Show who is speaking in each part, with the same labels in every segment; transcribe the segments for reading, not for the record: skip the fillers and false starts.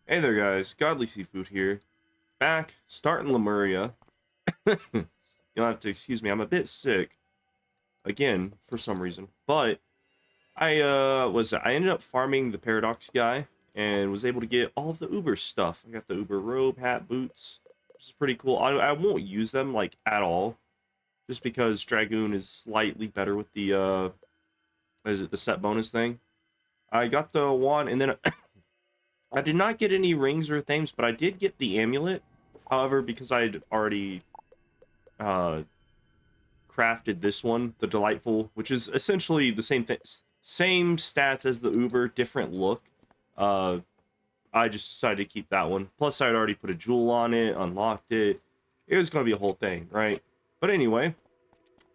Speaker 1: Hey there, guys. Godly Seafood here. Back, starting Lemuria. You'll have to excuse me. I'm a bit sick again for some reason, but I ended up farming the Paradox guy and was able to get all of the Uber stuff. I got the Uber robe, hat, boots. Which is pretty cool. I won't use them like at all, just because Dragoon is slightly better with the what is it, the set bonus thing. I got the one, and then I did not get any rings or things, but I did get the amulet. However, because I'd already uh, crafted this one, the Delightful, which is essentially the same thing, same stats as the Uber, different look. Uh, I just decided to keep that one. Plus, I'd already put a jewel on it, unlocked it. It was going to be a whole thing, right? But anyway,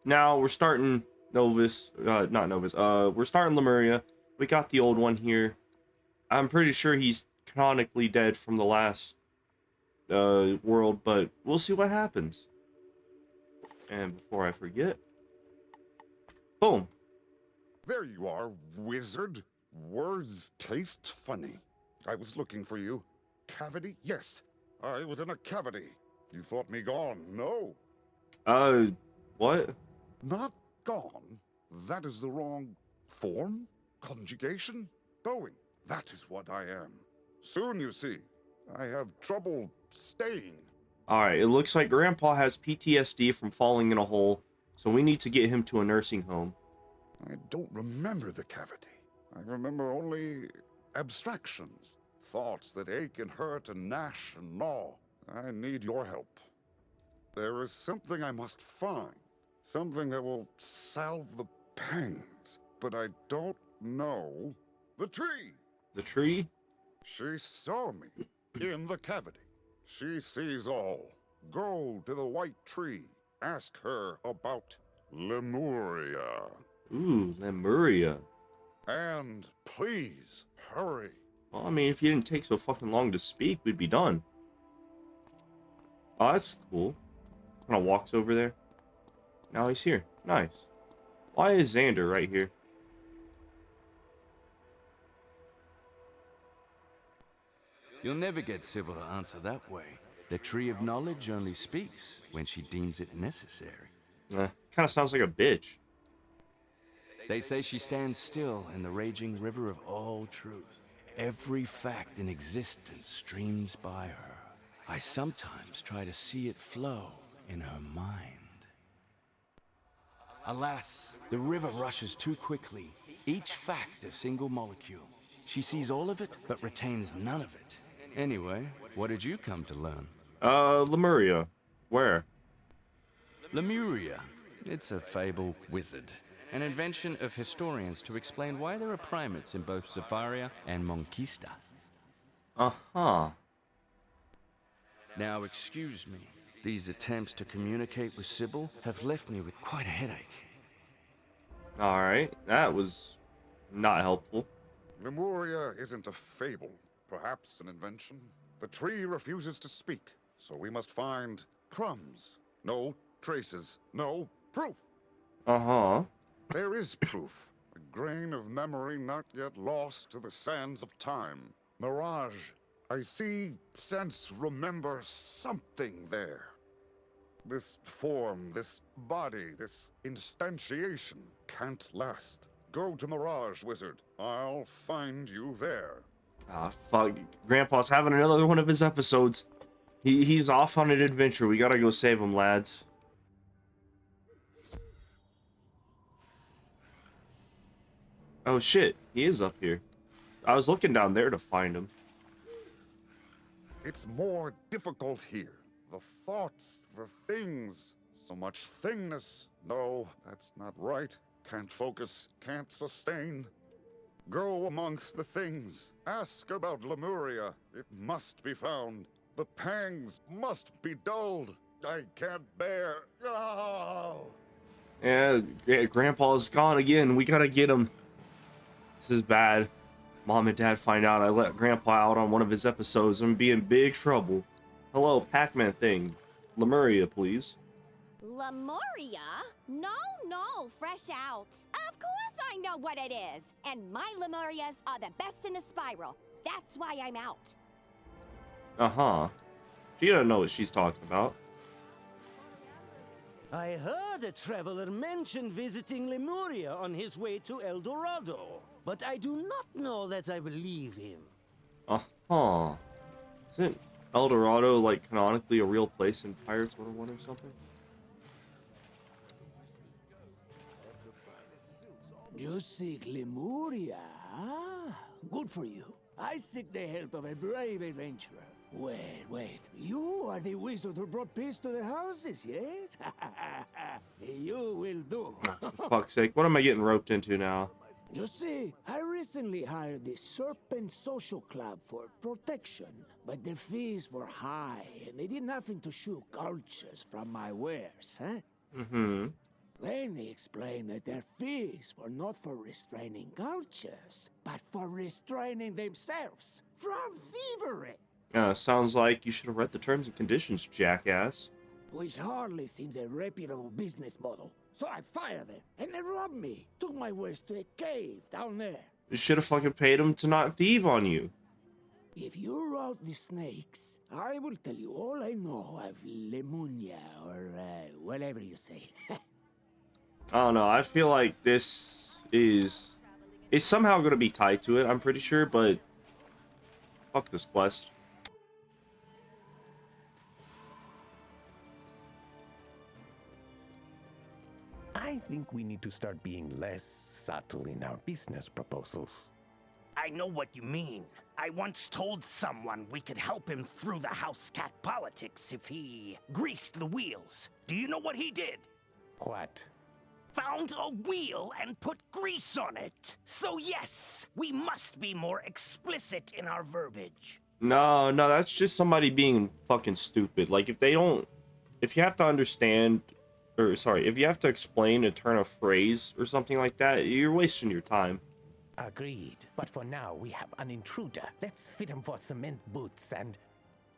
Speaker 1: now we're starting Novus, not Novus. We're starting Lemuria. We got the old one here. I'm pretty sure he's canonically dead from the last world, but we'll see what happens. And before I forget, boom.
Speaker 2: There you are, wizard. Words taste funny. I was looking for you. Cavity? Yes, I was in a cavity. You thought me gone? No.
Speaker 1: What?
Speaker 2: Not gone. That is the wrong form? Conjugation? Going. That is what I am. Soon, you see. I have trouble staying.
Speaker 1: Alright, it looks like Grandpa has PTSD from falling in a hole, so we need to get him to a nursing home.
Speaker 2: I don't remember the cavity. I remember only abstractions. Thoughts that ache and hurt and gnash and gnaw. I need your help. There is something I must find. Something that will salve the pangs. But I don't know. The tree!
Speaker 1: The tree?
Speaker 2: She saw me in the cavity. She sees all. Go to the white tree. Ask her about Lemuria.
Speaker 1: Ooh, Lemuria.
Speaker 2: And please, hurry.
Speaker 1: Well, I mean, if you didn't take so fucking long to speak, we'd be done. Oh, that's cool. Kind of walks over there. Now he's here. Nice. Why is Xander right here?
Speaker 3: You'll never get Sybil to answer that way. The Tree of Knowledge only speaks when she deems it necessary.
Speaker 1: Kind of sounds like a bitch.
Speaker 3: They say she stands still in the raging river of all truth. Every fact in existence streams by her. I sometimes try to see it flow in her mind. Alas, the river rushes too quickly. Each fact a single molecule. She sees all of it, but retains none of it. Anyway, what did you come to learn?
Speaker 1: Lemuria. Where?
Speaker 3: Lemuria. It's a fable wizard. An invention of historians to explain why there are primates in both Zafaria and Monquista.
Speaker 1: Uh-huh.
Speaker 3: Now, excuse me. These attempts to communicate with Sybil have left me with quite a headache.
Speaker 1: Alright, that was not helpful.
Speaker 2: Lemuria isn't a fable. Perhaps an invention. The tree refuses to speak, so we must find crumbs. No traces. No proof.
Speaker 1: Uh-huh.
Speaker 2: There is proof. A grain of memory not yet lost to the sands of time. Mirage. I see, sense, remember something there. This form, this body, this instantiation can't last. Go to Mirage, wizard. I'll find you there.
Speaker 1: Ah, fuck. Grandpa's having another one of his episodes. He's off on an adventure. We gotta go save him, lads. Oh shit, he is up here. I was looking down there to find him.
Speaker 2: It's more difficult here. The thoughts, the things. So much thingness. No, that's not right. Can't focus, can't sustain. Go amongst the things. Ask about Lemuria. It must be found. The pangs must be dulled. I can't bear. Oh.
Speaker 1: Yeah, Grandpa's gone again. We gotta get him. This is bad. Mom and Dad find out I let Grandpa out on one of his episodes and be in big trouble. Hello, Pac-Man thing. Lemuria, please.
Speaker 4: Lemuria? No, no, fresh out. Of course I know what it is. And my Lemurias are the best in the spiral. That's why I'm out.
Speaker 1: Uh-huh. She doesn't know what she's talking about.
Speaker 5: I heard a traveler mention visiting Lemuria on his way to El Dorado, but I do not know that I believe him.
Speaker 1: Uh-huh. Isn't El Dorado, like, canonically a real place in Pirates 101 or something?
Speaker 6: You seek Lemuria, ah? Good for you. I seek the help of a brave adventurer. Wait. You are the wizard who brought peace to the houses, yes? You will do.
Speaker 1: For fuck's sake, what am I getting roped into now?
Speaker 6: You see, I recently hired the Serpent Social Club for protection, but the fees were high, and they did nothing to shoo cultures from my wares, huh?
Speaker 1: Mm-hmm.
Speaker 6: Then they explained that their fees were not for restraining cultures, but for restraining themselves from thievery.
Speaker 1: Sounds like you should have read the terms and conditions, jackass.
Speaker 6: Which hardly seems a reputable business model. So I fired them, and they robbed me. Took my wares to a cave down there.
Speaker 1: You should have fucking paid them to not thieve on you.
Speaker 6: If you route the snakes, I will tell you all I know of Lemuria, or whatever you say.
Speaker 1: I don't know, I feel like this is... It's somehow going to be tied to it, I'm pretty sure, but... Fuck this quest.
Speaker 7: I think we need to start being less subtle in our business proposals.
Speaker 8: I know what you mean. I once told someone we could help him through the house cat politics if he greased the wheels. Do you know what he did?
Speaker 7: What?
Speaker 8: Found a wheel and put grease on it. So yes, we must be more explicit in our verbiage.
Speaker 1: No, that's just somebody being fucking stupid. Like, if they don't... If you have to understand... Or, sorry, if you have to explain a turn of phrase or something like that, you're wasting your time.
Speaker 7: Agreed. But for now, we have an intruder. Let's fit him for cement boots and...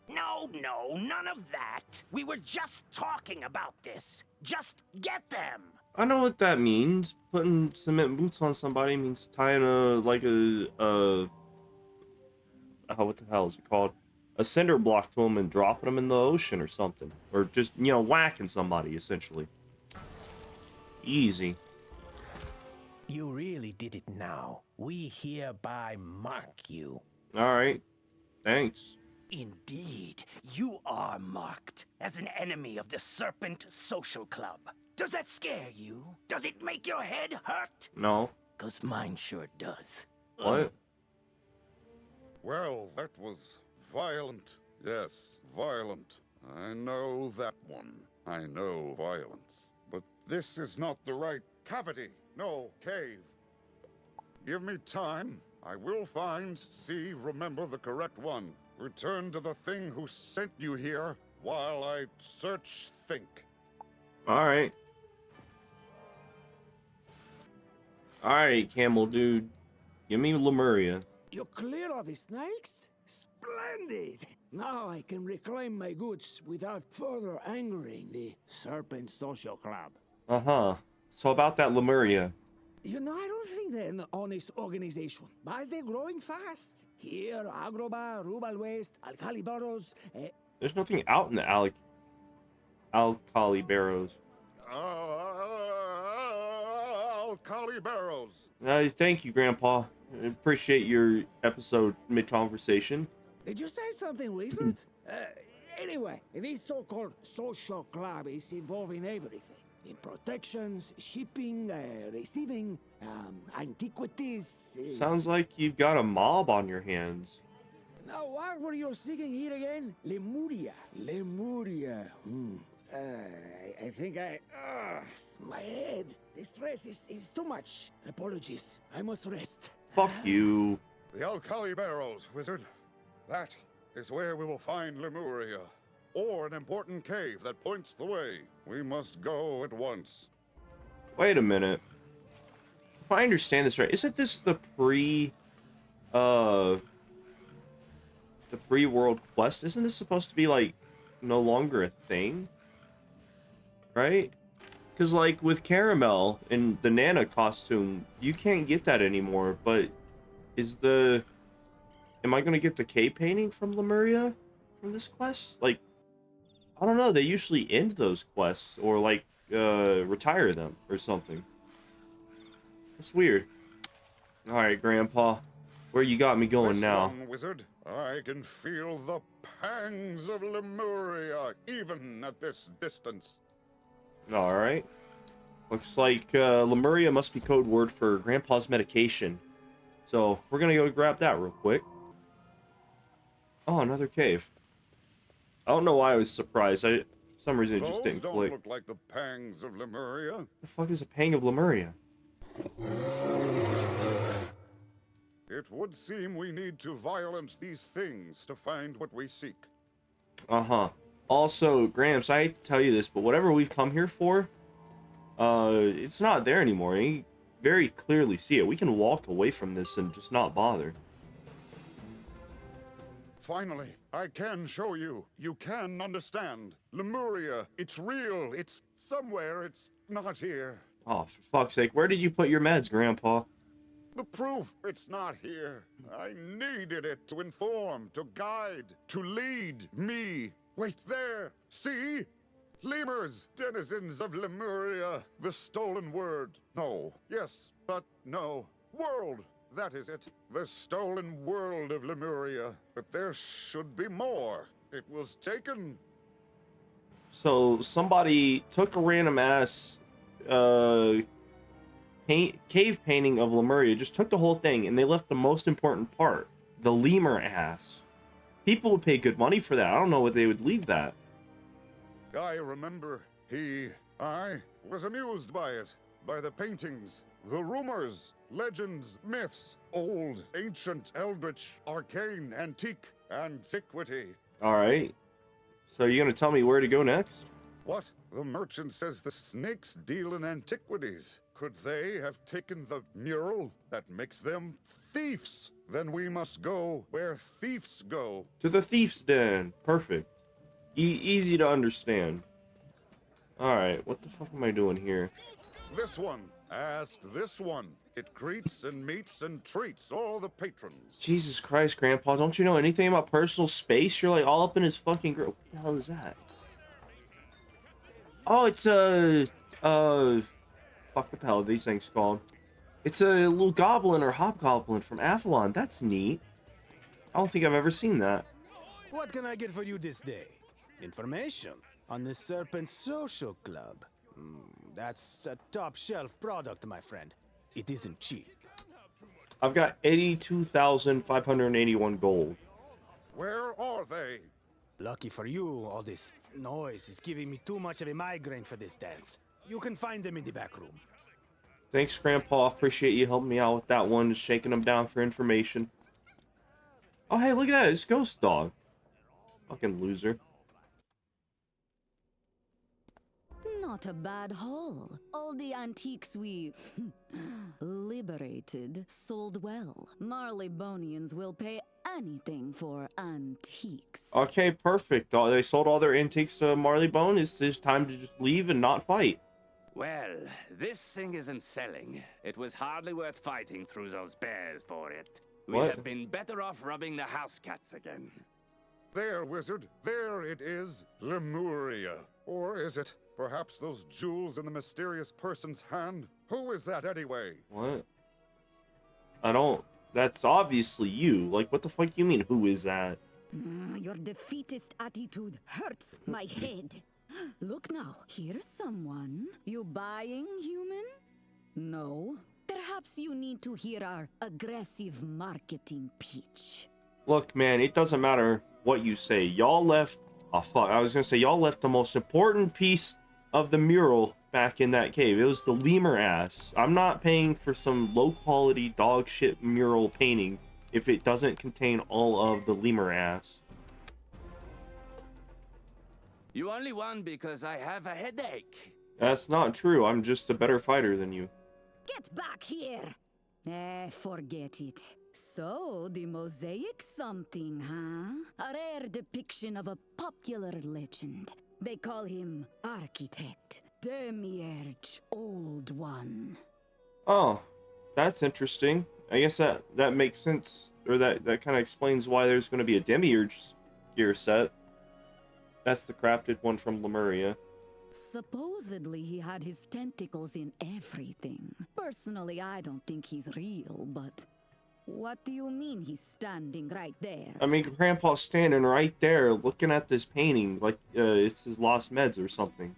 Speaker 8: No, none of that. We were just talking about this. Just get them.
Speaker 1: I know what that means. Putting cement boots on somebody means tying what the hell is it called? A cinder block to them and dropping them in the ocean or something. Or just, whacking somebody, essentially. Easy.
Speaker 7: You really did it now. We hereby mark you.
Speaker 1: Alright. Thanks.
Speaker 8: Indeed, you are marked as an enemy of the Serpent Social Club. Does that scare you? Does it make your head hurt?
Speaker 1: No.
Speaker 8: 'Cause mine sure does.
Speaker 1: What?
Speaker 2: Well, that was violent. Yes, violent. I know that one. I know violence. But this is not the right cavity. No, cave. Give me time. I will find, see, remember the correct one. Return to the thing who sent you here while I search, think.
Speaker 1: Alright. Alright, camel dude. Give me Lemuria.
Speaker 6: You clear all the snakes? Splendid! Now I can reclaim my goods without further angering the Serpent Social Club.
Speaker 1: Uh-huh. So about that Lemuria.
Speaker 6: You know, I don't think they're an honest organization, but they're growing fast. Here, Agroba, Rubal West, Alcali Burrows.
Speaker 1: There's nothing out in the Alcali Barrows.
Speaker 2: Alcali Barrows.
Speaker 1: Thank you, Grandpa. I appreciate your episode mid-conversation.
Speaker 6: Did you say something, Wizard? Anyway, this so-called social club is involving everything. In protections, shipping, receiving, antiquities.
Speaker 1: Sounds like you've got a mob on your hands.
Speaker 6: Now, what were you seeking here again? Lemuria. Lemuria. I think my head. The stress is too much. Apologies. I must rest.
Speaker 1: Fuck you.
Speaker 2: The Alcali Barrows, wizard. That is where we will find Lemuria. Or an important cave that points the way. We must go at once.
Speaker 1: Wait a minute. If I understand this right, isn't this the pre-world quest? Isn't this supposed to be, like, no longer a thing? Right? Because, like, with Caramel in the Nana costume, you can't get that anymore, but am I going to get the cave painting from Lemuria? from this quest? Like, I don't know. They usually end those quests or like retire them or something. It's weird. All right, Grandpa, where you got me going
Speaker 2: This
Speaker 1: now?
Speaker 2: one, wizard, I can feel the pangs of Lemuria, even at this distance.
Speaker 1: All right. Looks like Lemuria must be code word for Grandpa's medication. So we're gonna go grab that real quick. Oh, another cave. I don't know why I was surprised. For some reason it just
Speaker 2: Those
Speaker 1: didn't
Speaker 2: don't
Speaker 1: click.
Speaker 2: look like the pangs of Lemuria.
Speaker 1: The fuck is a pang of Lemuria?
Speaker 2: It would seem we need to violence these things to find what we seek.
Speaker 1: Uh-huh. Also, Gramps, I hate to tell you this, but whatever we've come here for, it's not there anymore. You very clearly see it. We can walk away from this and just not bother.
Speaker 2: Finally, I can show you. You can understand. Lemuria, it's real. It's somewhere. It's not here.
Speaker 1: Oh, for fuck's sake, where did you put your meds, Grandpa?
Speaker 2: The proof, it's not here. I needed it to inform, to guide, to lead me. Wait there. See? Lemurs, denizens of Lemuria, the stolen word. No. Yes, but no. World. That is it. The stolen world of Lemuria. But there should be more. It was taken.
Speaker 1: So somebody took a random ass cave painting of Lemuria, just took the whole thing, and they left the most important part, the lemur ass. People would pay good money for that. I don't know what they would leave that.
Speaker 2: I remember I was amused by it, by the paintings, the rumors, legends, myths, old, ancient, eldritch, arcane, antique, antiquity.
Speaker 1: All right. So you're gonna tell me where to go next?
Speaker 2: What? The merchant says the snakes deal in antiquities. Could they have taken the mural that makes them thieves? Then we must go where thieves go.
Speaker 1: To the thief's den. Perfect. Easy to understand. All right. What the fuck am I doing here?
Speaker 2: This one. Ask this one. It greets and meets and treats all the patrons.
Speaker 1: Jesus Christ, Grandpa! Don't you know anything about personal space? You're like all up in his fucking What the hell is that? Oh, it's fuck, what the hell are these things called? It's a little goblin or hobgoblin from Avalon. That's neat. I don't think I've ever seen that.
Speaker 5: What can I get for you this day? Information on the Serpent Social Club. That's a top-shelf product, my friend. It isn't cheap.
Speaker 1: I've got 82,581 gold.
Speaker 2: Where are they?
Speaker 5: Lucky for you, all this noise is giving me too much of a migraine for this dance. You can find them in the back room.
Speaker 1: Thanks, Grandpa. Appreciate you helping me out with that one, just shaking them down for information. Oh, hey, look at that. It's Ghost Dog. Fucking loser.
Speaker 9: Not a bad haul. All the antiques we liberated sold well. Marleybonians will pay anything for antiques.
Speaker 1: Okay, perfect. They sold all their antiques to Marleybone. It's time to just leave and not fight.
Speaker 3: Well, this thing isn't selling. It was hardly worth fighting through those bears for it. We
Speaker 1: What?
Speaker 3: have been better off rubbing the house cats again.
Speaker 2: There, wizard. There it is. Lemuria. Or is it perhaps those jewels in the mysterious person's hand? Who is that anyway?
Speaker 1: What? I don't... That's obviously you. Like, what the fuck you mean, who is that?
Speaker 9: Your defeatist attitude hurts my head. Look now, here's someone. You buying, human? No. Perhaps you need to hear our aggressive marketing pitch.
Speaker 1: Look, man, it doesn't matter what you say. Y'all left... Oh, fuck. I was gonna say, y'all left the most important piece of the mural back in that cave. It was the lemur ass. I'm not paying for some low-quality dog shit mural painting if it doesn't contain all of the lemur ass.
Speaker 3: You only won because I have a headache.
Speaker 1: That's not true. I'm just a better fighter than you.
Speaker 9: Get back here! Forget it. So, the mosaic something, huh? A rare depiction of a popular legend. They call him Architect, Demiurge, Old One.
Speaker 1: Oh, that's interesting. I guess that makes sense, or that kind of explains why there's going to be a demiurge gear set. That's the crafted one from Lemuria.
Speaker 9: Supposedly he had his tentacles in everything. Personally, I don't think he's real, but what do you mean he's standing right there?
Speaker 1: I mean, Grandpa's standing right there looking at this painting like it's his lost meds or something.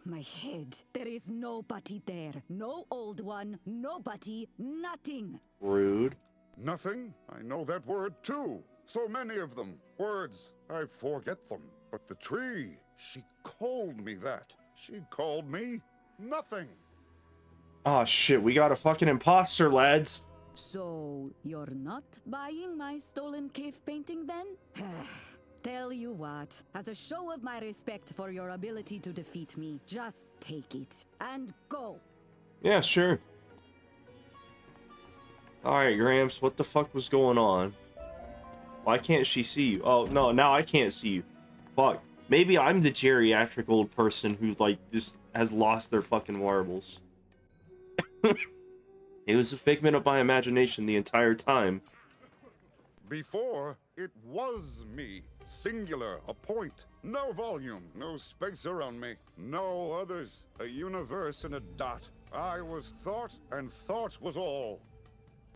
Speaker 9: My head. There is nobody there. No old one, nobody, nothing.
Speaker 1: Rude.
Speaker 2: Nothing? I know that word too. So many of them. Words. I forget them. But the tree, she called me that. She called me nothing.
Speaker 1: Oh shit, we got a fucking imposter, lads.
Speaker 9: So, you're not buying my stolen cave painting then? Tell you what, as a show of my respect for your ability to defeat me, just take it and go.
Speaker 1: Yeah, sure. Alright, Gramps, what the fuck was going on? Why can't she see you? Oh, no, now I can't see you. Fuck. Maybe I'm the geriatric old person who, like, just has lost their fucking marbles. It was a figment of my imagination the entire time.
Speaker 2: Before, it was me. Singular, a point. No volume, no space around me. No others. A universe in a dot. I was thought, and thought was all.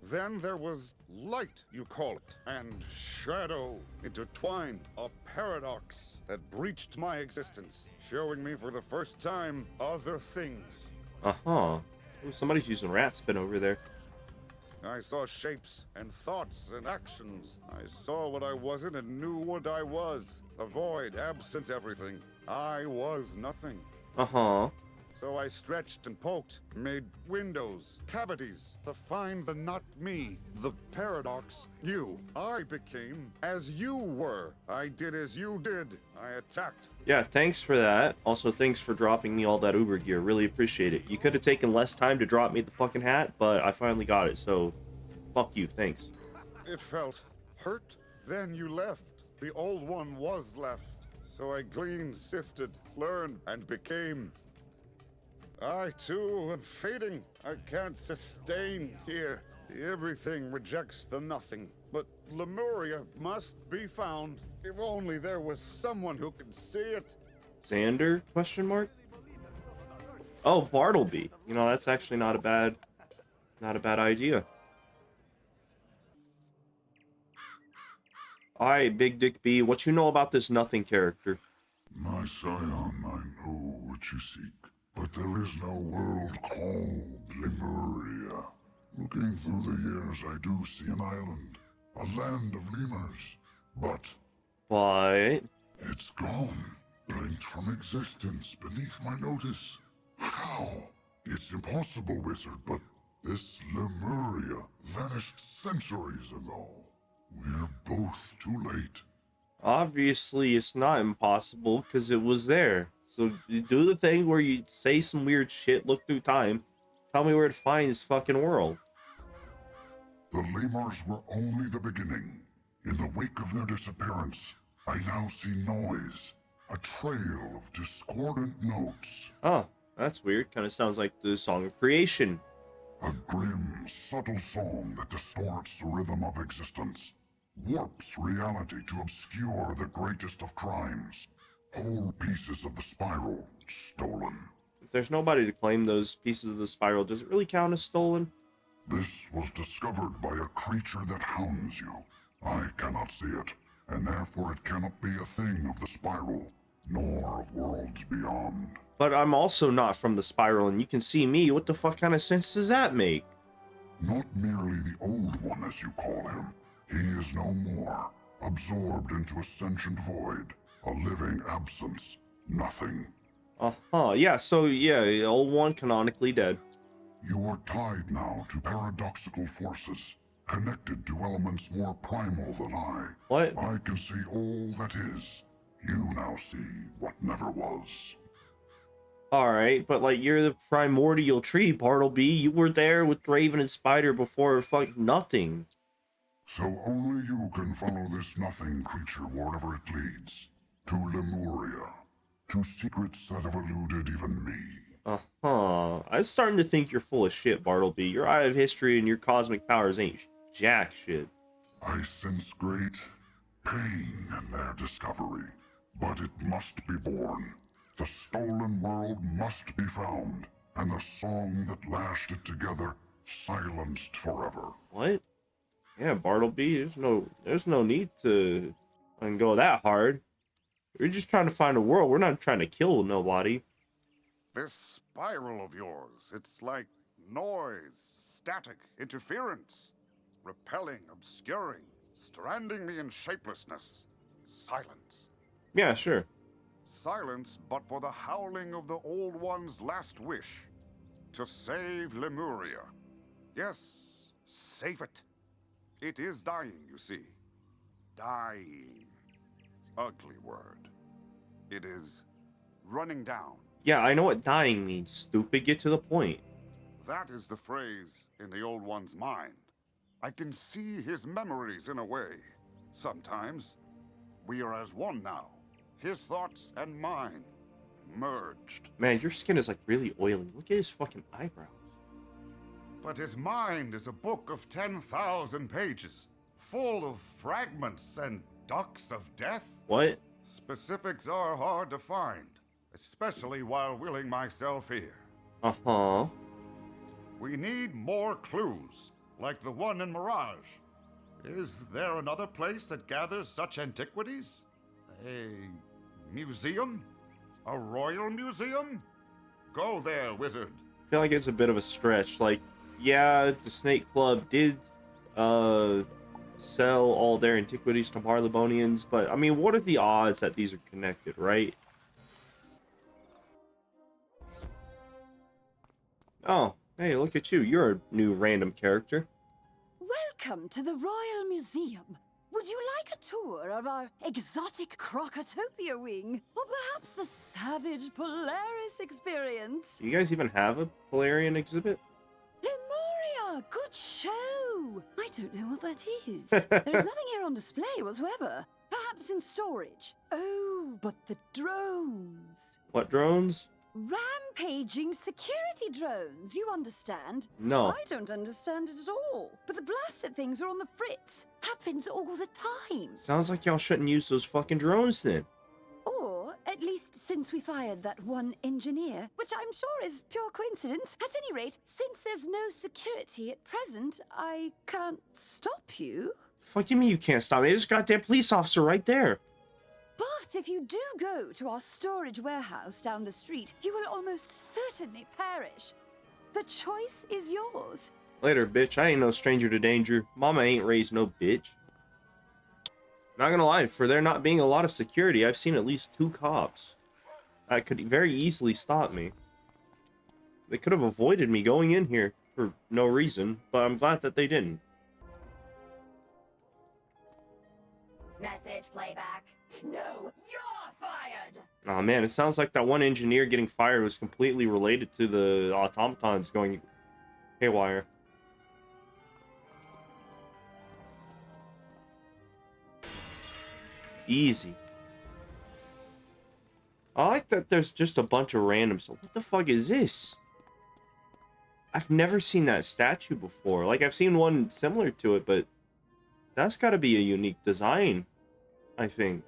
Speaker 2: Then there was light, you call it, and shadow intertwined, a paradox that breached my existence, showing me for the first time other things.
Speaker 1: Uh-huh. Ooh, somebody's using rat spin over there.
Speaker 2: I saw shapes and thoughts and actions. I saw what I wasn't and knew what I was. A void, absent everything. I was nothing.
Speaker 1: Uh-huh.
Speaker 2: So I stretched and poked, made windows, cavities, to find the not me, the paradox, you. I became as you were. I did as you did. I attacked.
Speaker 1: Yeah, thanks for that. Also, thanks for dropping me all that Uber gear. Really appreciate it. You could have taken less time to drop me the fucking hat, but I finally got it, so fuck you, thanks.
Speaker 2: It felt hurt. Then you left. The old one was left. So I gleaned, sifted, learned, and became. I, too, am fading. I can't sustain here. Everything rejects the nothing. But Lemuria must be found. If only there was someone who could see it.
Speaker 1: Xander? Question mark? Oh, Bartleby. You know, that's actually not a bad idea. Alright, Big Dick B, what you know about this nothing character?
Speaker 10: My scion, I know what you seek. But there is no world called Lemuria. Looking through the years, I do see an island, a land of lemurs. But it's gone, blinked from existence beneath my notice. How? It's impossible, wizard, but this Lemuria vanished centuries ago. We're both too late.
Speaker 1: Obviously, it's not impossible, because it was there. So you do the thing where you say some weird shit, look through time, tell me where to find this fucking world.
Speaker 10: The lemurs were only the beginning. In the wake of their disappearance, I now see noise, a trail of discordant notes.
Speaker 1: Oh, that's weird. Kind of sounds like the Song of Creation.
Speaker 10: A grim, subtle song that distorts the rhythm of existence, warps reality to obscure the greatest of crimes. Whole pieces of the spiral stolen.
Speaker 1: If there's nobody to claim those pieces of the spiral, does it really count as stolen?
Speaker 10: This was discovered by a creature that hounds you. I cannot see it, and therefore it cannot be a thing of the spiral, nor of worlds beyond.
Speaker 1: But I'm also not from the spiral, and you can see me. What the fuck kind of sense does that make?
Speaker 10: Not merely the old one, as you call him. He is no more, absorbed into a sentient void. A living absence. Nothing.
Speaker 1: Uh-huh. Yeah, so, yeah, old one canonically dead.
Speaker 10: You are tied now to paradoxical forces, connected to elements more primal than I.
Speaker 1: What?
Speaker 10: I can see all that is. You now see what never was.
Speaker 1: Alright, but, like, you're the primordial tree, Bartleby. You were there with Raven and Spider before fucking nothing.
Speaker 10: So only you can follow this nothing creature wherever it leads. To Lemuria. To secrets that have eluded even me.
Speaker 1: Uh-huh. I'm starting to think you're full of shit, Bartleby. Your eye of history and your cosmic powers ain't jack shit.
Speaker 10: I sense great pain in their discovery, but it must be born. The stolen world must be found, and the song that lashed it together silenced forever.
Speaker 1: What? Yeah, Bartleby, there's no need to go that hard. We're just trying to find a world. We're not trying to kill nobody.
Speaker 2: This spiral of yours, it's like noise, static, interference. Repelling, obscuring, stranding me in shapelessness. Silence.
Speaker 1: Yeah, sure.
Speaker 2: Silence, but for the howling of the Old One's last wish. To save Lemuria. Yes, save it. It is dying, you see. Dying. Ugly word. It is running down.
Speaker 1: Yeah, I know what dying means, stupid. Get to the point.
Speaker 2: That is the phrase in the Old One's mind. I can see his memories in a way. Sometimes, we are as one now. His thoughts and mine, merged.
Speaker 1: Man, your skin is like really oily. Look at his fucking eyebrows.
Speaker 2: But his mind is a book of 10,000 pages, full of fragments and ducks of death.
Speaker 1: What?
Speaker 2: Specifics are hard to find, especially while willing myself here.
Speaker 1: Uh-huh.
Speaker 2: We need more clues, like the one in Mirage. Is there another place that gathers such antiquities? A museum? A royal museum? Go there, wizard.
Speaker 1: I feel like it's a bit of a stretch. Like, yeah, the Snake Club did sell all their antiquities to Marlebonians, but I mean, what are the odds that these are connected, right? Oh, hey, look at you. You're a new random character.
Speaker 11: Welcome to the Royal Museum. Would you like a tour of our exotic Crocotopia wing? Or perhaps the savage Polaris experience?
Speaker 1: Do you guys even have a Polarian exhibit?
Speaker 11: Lemuria! Good show! I don't know what that is. There's nothing here on display whatsoever. Perhaps in storage. Oh, but the drones.
Speaker 1: What drones?
Speaker 11: Rampaging security drones, you understand?
Speaker 1: No.
Speaker 11: I don't understand it at all. But the blasted things are on the fritz. Happens all the time.
Speaker 1: Sounds like y'all shouldn't use those fucking drones then.
Speaker 11: Or, at least since we fired that one engineer, which I'm sure is pure coincidence. At any rate, since there's no security at present, I can't stop you.
Speaker 1: Fuck you mean you can't stop me? There's a goddamn police officer right there.
Speaker 11: But if you do go to our storage warehouse down the street, you will almost certainly perish. The choice is yours.
Speaker 1: Later, bitch. I ain't no stranger to danger. Mama ain't raised no bitch. Not gonna lie, for there not being a lot of security, I've seen at least 2 cops. That could very easily stop me. They could have avoided me going in here for no reason, but I'm glad that they didn't.
Speaker 12: Message playback. No, you're fired!
Speaker 1: Oh man, it sounds like that one engineer getting fired was completely related to the automatons going haywire. Easy. I like that there's just a bunch of randoms. What the fuck is this? I've never seen that statue before. Like, I've seen one similar to it, but that's got to be a unique design, I think.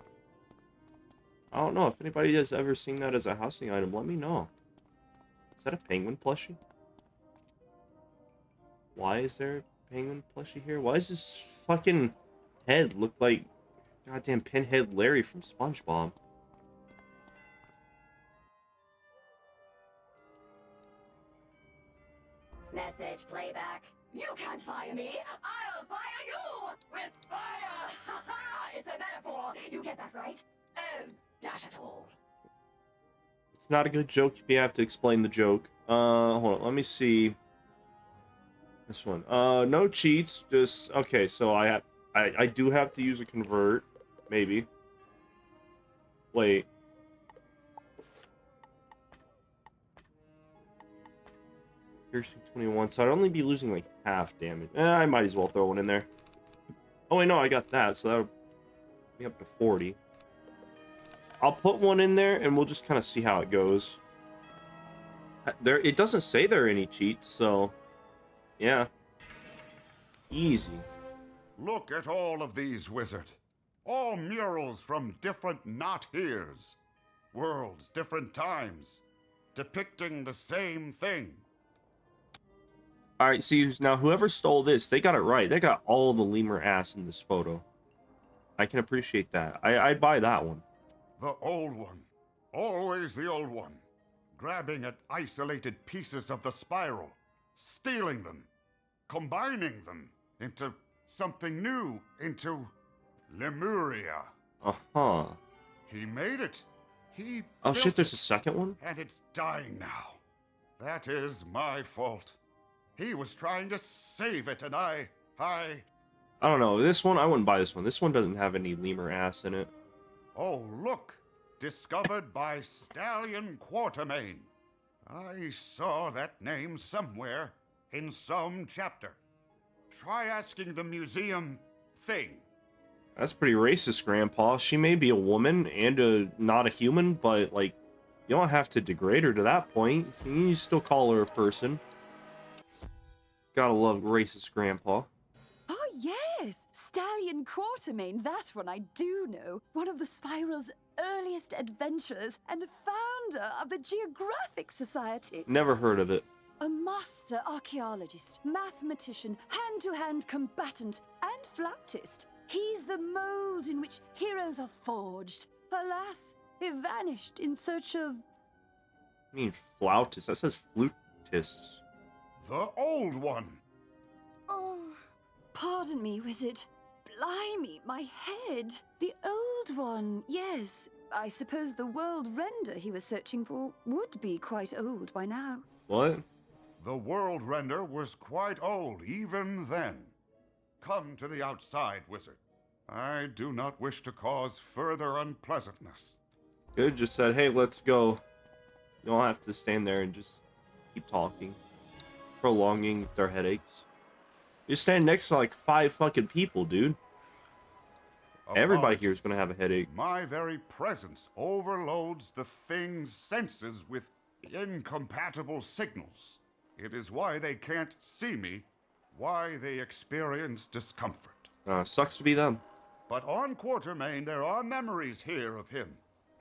Speaker 1: I don't know if anybody has ever seen that as a housing item. Let me know. Is that a penguin plushie? Why is there a penguin plushie here? Why does this fucking head look like goddamn Pinhead Larry from SpongeBob?
Speaker 12: Message playback. You can't fire me. I'll fire you with fire. It's a metaphor. You get that right? Oh, dash it all.
Speaker 1: It's not a good joke if you have to explain the joke. Hold on. Let me see. This one. No cheats. Just okay. So I do have to use a convert. Maybe. Wait. Piercing 21, so I'd only be losing like half damage. I might as well throw one in there. Oh wait, no, I got that, so that'll be up to 40. I'll put one in there, and we'll just kind of see how it goes. It doesn't say there are any cheats, so yeah, easy.
Speaker 2: Look at all of these, wizard. All murals from different not heres. Worlds, different times, depicting the same thing.
Speaker 1: All right, see, now whoever stole this, they got it right. They got all the lemur ass in this photo. I can appreciate that. I'd buy that one.
Speaker 2: The old one. Always the old one. Grabbing at isolated pieces of the spiral, stealing them, combining them into something new, into Lemuria.
Speaker 1: Uh-huh.
Speaker 2: He made it. He
Speaker 1: Oh
Speaker 2: built
Speaker 1: shit, there's
Speaker 2: it,
Speaker 1: a second one?
Speaker 2: and it's dying now. That is my fault. He was trying to save it, and I
Speaker 1: don't know. This one, I wouldn't buy this one. This one doesn't have any lemur ass in it.
Speaker 2: Oh, look! Discovered by Stallion Quartermain. I saw that name somewhere in some chapter. Try asking the museum thing.
Speaker 1: That's pretty racist, Grandpa. She may be a woman and not a human, but, like, you don't have to degrade her to that point. You still call her a person. Gotta love racist Grandpa.
Speaker 11: Oh, yes! Stallion Quartermain, that one I do know. One of the Spiral's earliest adventurers and founder of the Geographic Society.
Speaker 1: Never heard of it.
Speaker 11: A master archaeologist, mathematician, hand-to-hand combatant, and flautist. He's the mold in which heroes are forged. Alas, he vanished in search of...
Speaker 1: I mean, flautist. That says flutist.
Speaker 2: The old one.
Speaker 11: Oh, pardon me, Wizard. Blimey, my head. The old one, yes. I suppose the world render he was searching for would be quite old by now.
Speaker 1: What?
Speaker 2: The world render was quite old even then. Come to the outside, Wizard. I do not wish to cause further unpleasantness.
Speaker 1: Good, just said, hey, let's go. You don't have to stand there and just keep talking. Prolonging their headaches. You're standing next to like 5 fucking people, dude. Everybody here is gonna have a headache.
Speaker 2: My very presence overloads the thing's senses with incompatible signals. It is why they can't see me, why they experience discomfort.
Speaker 1: Sucks to be them.
Speaker 2: But on Quartermain, there are memories here of him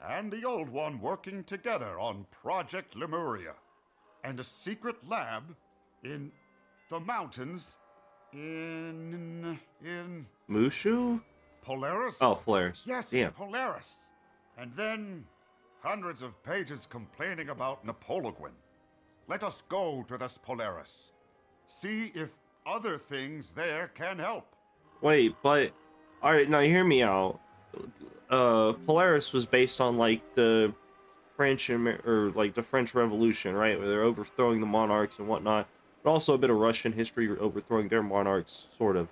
Speaker 2: and the old one working together on Project Lemuria, and a secret lab in the mountains in
Speaker 1: Mushu?
Speaker 2: Polaris?
Speaker 1: Oh, Polaris.
Speaker 2: Yes,
Speaker 1: damn.
Speaker 2: Polaris. And then hundreds of pages complaining about Napoleon. Let us go to this Polaris. See if other things there can help.
Speaker 1: Wait, but all right, now hear me out. Polaris was based on like the French or like the French Revolution, right? Where they're overthrowing the monarchs and whatnot, but also a bit of Russian history overthrowing their monarchs, sort of.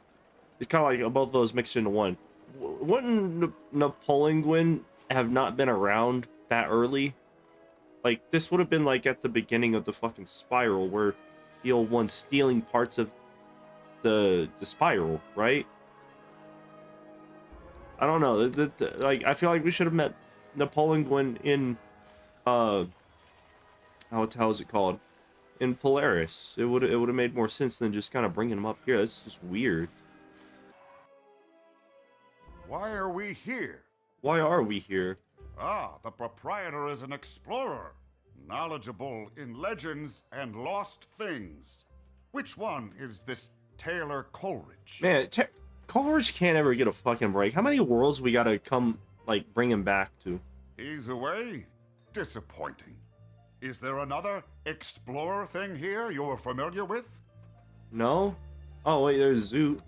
Speaker 1: It's kind of like both of those mixed into one. Wouldn't Napoleon have not been around that early? Like, this would have been like at the beginning of the fucking spiral, where the old one's stealing parts of the spiral, right? I don't know. Like, I feel like we should have met Napoleon in how is it called? In Polaris. It would have made more sense than just kind of bringing him up here. That's just weird.
Speaker 2: Why are we here?
Speaker 1: Why are we here?
Speaker 2: Ah, the proprietor is an explorer, knowledgeable in legends and lost things. Which one is this Taylor Coleridge?
Speaker 1: Man, Coleridge can't ever get a fucking break. How many worlds we gotta come, like, bring him back to?
Speaker 2: He's away? Disappointing. Is there another explorer thing here you're familiar with?
Speaker 1: No? Oh, wait, there's Zoot.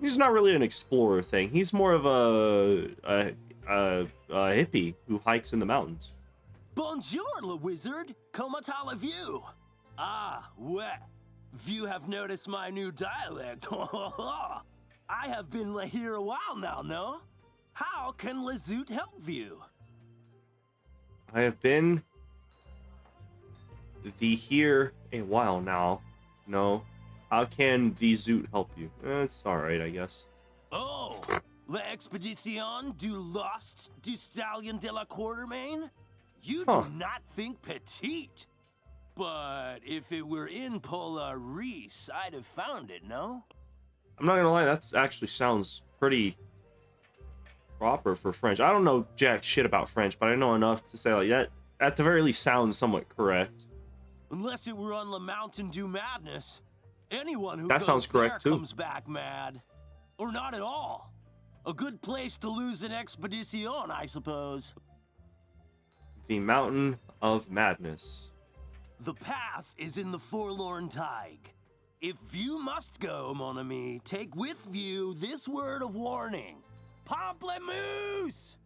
Speaker 1: He's not really an explorer thing. He's more of a hippie who hikes in the mountains.
Speaker 13: Bonjour, le wizard. Comment allez-vous? Ah, ouais. You have noticed my new dialect. I have been here a while now, no? How can le Zoot help you?
Speaker 1: I have been here a while now. No. How can the Zoot help you? It's alright, I guess.
Speaker 13: Oh, l'expedition du Lost du Stallion de la Quartermain? You do not think petite. But if it were in Polaris, I'd have found it, no?
Speaker 1: I'm not gonna lie, that actually sounds pretty proper for French. I don't know jack shit about French, but I know enough to say like that at the very least sounds somewhat correct.
Speaker 13: Unless it were on the Mountain Dew Madness. Anyone who
Speaker 1: That
Speaker 13: goes
Speaker 1: sounds correct,
Speaker 13: there
Speaker 1: too.
Speaker 13: comes back mad. Or not at all. A good place to lose an expedition, I suppose.
Speaker 1: The Mountain of Madness.
Speaker 13: The path is in the Forlorn Tide. If you must go, mon ami, take with you this word of warning. Pamplemousse!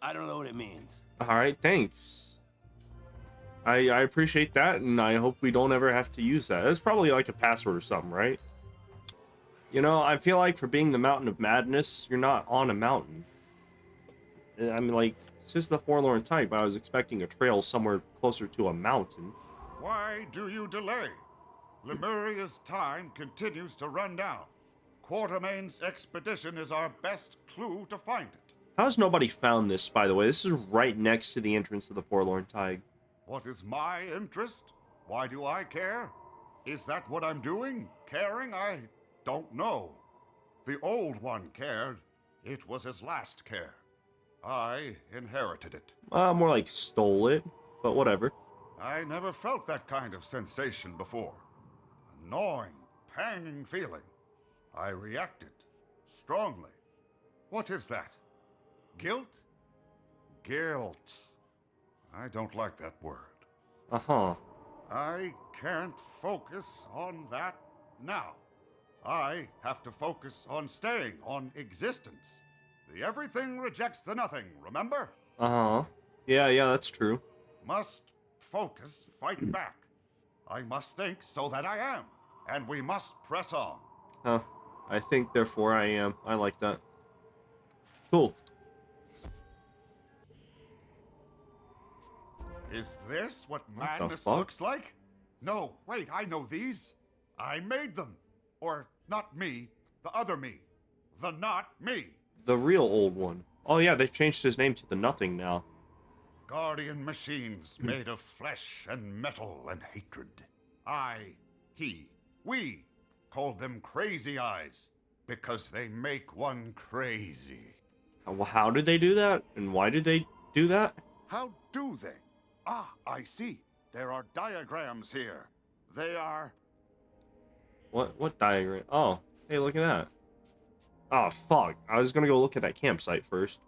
Speaker 13: I don't know what it means.
Speaker 1: All right, thanks. I appreciate that, and I hope we don't ever have to use that. That's probably like a password or something, right? You know, I feel like for being the Mountain of Madness, you're not on a mountain. I mean, like, it's just the Forlorn Tide, but I was expecting a trail somewhere closer to a mountain.
Speaker 2: Why do you delay? Lemuria's time continues to run down. Quatermain's expedition is our best clue to find it.
Speaker 1: How's nobody found this, by the way? This is right next to the entrance to the Forlorn Tide.
Speaker 2: What is my interest? Why do I care? Is that what I'm doing? Caring? I don't know. The old one cared. It was his last care. I inherited it.
Speaker 1: More like stole it, but whatever.
Speaker 2: I never felt that kind of sensation before. A gnawing, panging feeling. I reacted strongly. What is that? Guilt? Guilt. I don't like that word.
Speaker 1: Uh-huh.
Speaker 2: I can't focus on that now. I have to focus on staying, on existence. The everything rejects the nothing, remember?
Speaker 1: Uh-huh. Yeah, that's true.
Speaker 2: Must focus, fight back. I must think so that I am. And we must press on.
Speaker 1: Huh. I think, therefore I am. I like that. Cool.
Speaker 2: Is this what
Speaker 1: What the
Speaker 2: madness
Speaker 1: fuck?
Speaker 2: looks like? No, wait, I know these. I made them. Or, not me, the other me. The not me.
Speaker 1: The real old one. Oh yeah, they've changed his name to the Nothing now.
Speaker 2: Guardian machines made of flesh and metal and hatred. I, he, we called them crazy eyes because they make one crazy.
Speaker 1: How did they do that? And why did they do that?
Speaker 2: How do they? Ah, I see. There are diagrams here. They are...
Speaker 1: What diagram? Oh, hey, look at that. Oh, fuck. I was gonna go look at that campsite first.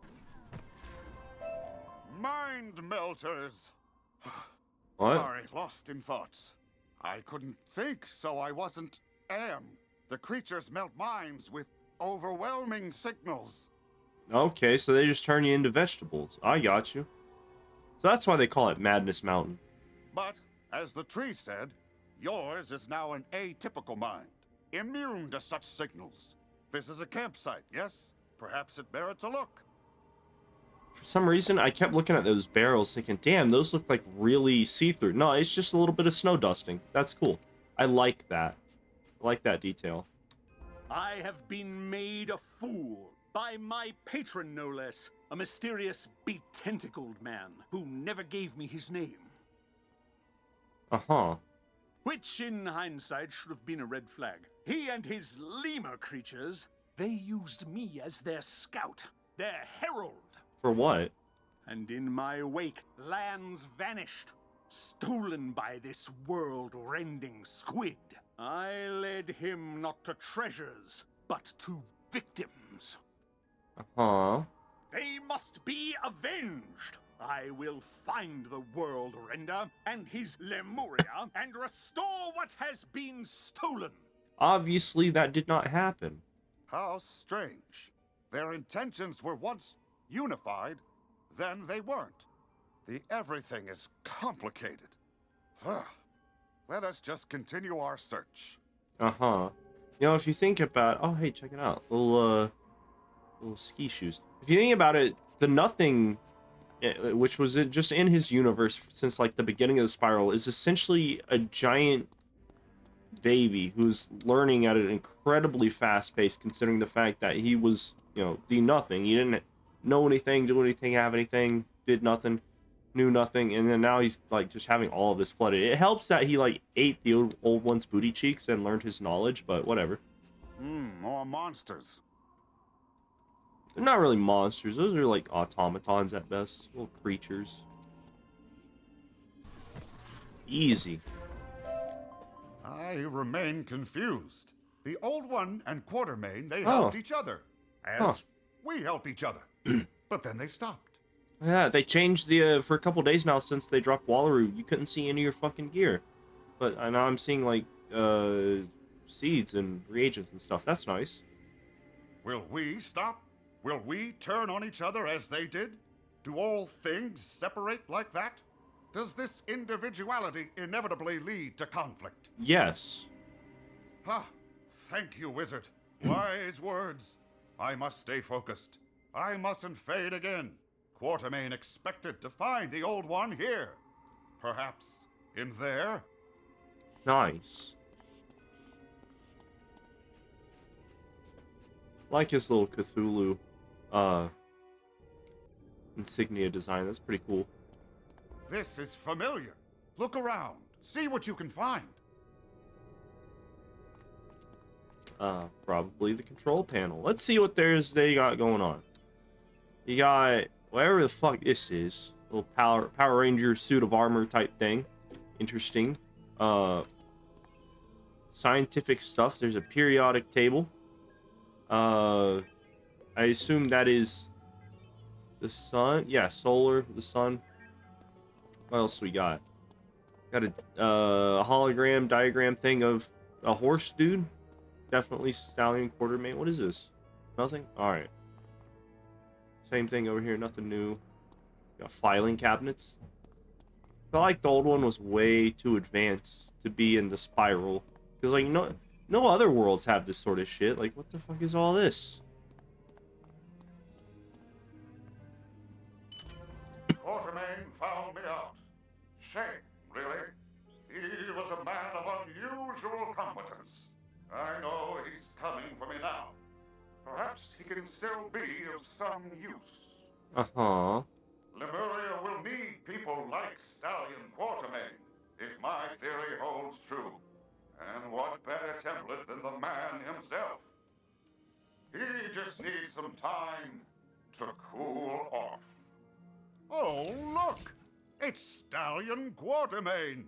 Speaker 2: mind melters.
Speaker 1: What?
Speaker 2: Sorry, lost in thoughts. I couldn't think, so I wasn't am. The creatures melt minds with overwhelming signals.
Speaker 1: Okay, so they just turn you into vegetables. I got you. So that's why they call it Madness Mountain.
Speaker 2: But, as the tree said, yours is now an atypical mind, immune to such signals. This is a campsite, yes? Perhaps it merits a look.
Speaker 1: For some reason, I kept looking at those barrels thinking, damn, those look like really see-through. No, it's just a little bit of snow dusting. That's cool. I like that. I like that detail.
Speaker 14: I have been made a fool by my patron, no less. A mysterious, be-tentacled man who never gave me his name.
Speaker 1: Uh-huh.
Speaker 14: Which, in hindsight, should have been a red flag. He and his lemur creatures, they used me as their scout, their herald.
Speaker 1: For what?
Speaker 14: And in my wake, lands vanished, stolen by this world-rending squid. I led him not to treasures, but to victims.
Speaker 1: Uh-huh.
Speaker 14: They must be avenged. I will find the World Render and his Lemuria and restore what has been stolen.
Speaker 1: Obviously, that did not happen.
Speaker 2: How strange. Their intentions were once unified, then they weren't. The everything is complicated. Let us just continue our search.
Speaker 1: Uh-huh. You know, if you think about... Oh, hey, check it out. Little ski shoes. If you think about it, the Nothing, which was just in his universe since, like, the beginning of the Spiral, is essentially a giant baby who's learning at an incredibly fast pace, considering the fact that he was, you know, the Nothing. He didn't know anything, do anything, have anything, did nothing, knew nothing, and then now he's, like, just having all of this flooded. It helps that he, like, ate the old one's booty cheeks and learned his knowledge, but whatever.
Speaker 2: More monsters.
Speaker 1: They're not really monsters. Those are like automatons at best. Little creatures. Easy.
Speaker 2: I remain confused. The Old One and Quartermain, they helped each other. As we help each other. But then they stopped.
Speaker 1: Yeah, they changed the, for a couple days now since they dropped Wallaroo. You couldn't see any of your fucking gear. But now I'm seeing, like, seeds and reagents and stuff. That's nice.
Speaker 2: Will we stop? Will we turn on each other as they did? Do all things separate like that? Does this individuality inevitably lead to conflict?
Speaker 1: Yes.
Speaker 2: Ah, thank you, Wizard. Wise words. I must stay focused. I mustn't fade again. Quartermain expected to find the Old One here. Perhaps in there?
Speaker 1: Nice. Like his little Cthulhu insignia design. That's pretty cool.
Speaker 2: This is familiar. Look around. See what you can find.
Speaker 1: Probably the control panel. Let's see what they got going on. You got whatever the fuck this is. Little Power Ranger suit of armor type thing. Interesting. Scientific stuff. There's a periodic table. I assume that is the sun. Yeah, solar, the sun. What else we got? Got a hologram diagram thing of a horse dude. Definitely Stallion Quartermain. What is this? Nothing? Alright. Same thing over here. Nothing new. Got filing cabinets. I felt like the old one was way too advanced to be in the spiral. Because, like, no other worlds have this sort of shit. Like, what the fuck is all this?
Speaker 2: Quartermain found me out. Shame, really. He was a man of unusual competence. I know he's coming for me now. Perhaps he can still be of some use.
Speaker 1: Uh-huh.
Speaker 2: Lemuria will need people like Stallion Quartermain, if my theory holds true. And what better template than the man himself? He just needs some time to cool off. Oh, look! It's Stallion Quartermain!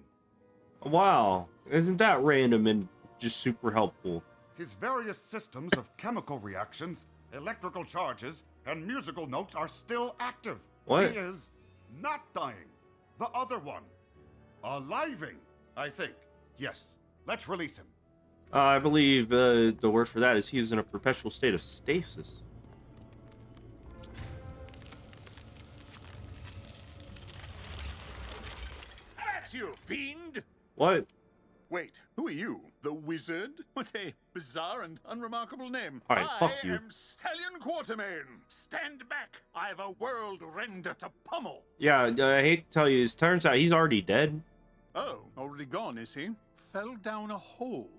Speaker 1: Wow. Isn't that random and just super helpful?
Speaker 2: His various systems of chemical reactions, electrical charges, and musical notes are still active.
Speaker 1: What?
Speaker 2: He is not dying. The other one. Aliving, I think. Yes. Let's release him.
Speaker 1: I believe the word for that is he is in a perpetual state of stasis.
Speaker 14: At you, fiend!
Speaker 1: What?
Speaker 14: Wait, who are you? The Wizard? What a bizarre and unremarkable name.
Speaker 1: Alright, fuck you.
Speaker 14: I am Stallion Quartermain. Stand back. I have a world render to pummel.
Speaker 1: Yeah, I hate to tell you, it turns out he's already dead.
Speaker 14: Oh, already gone, is he? Fell down a hole.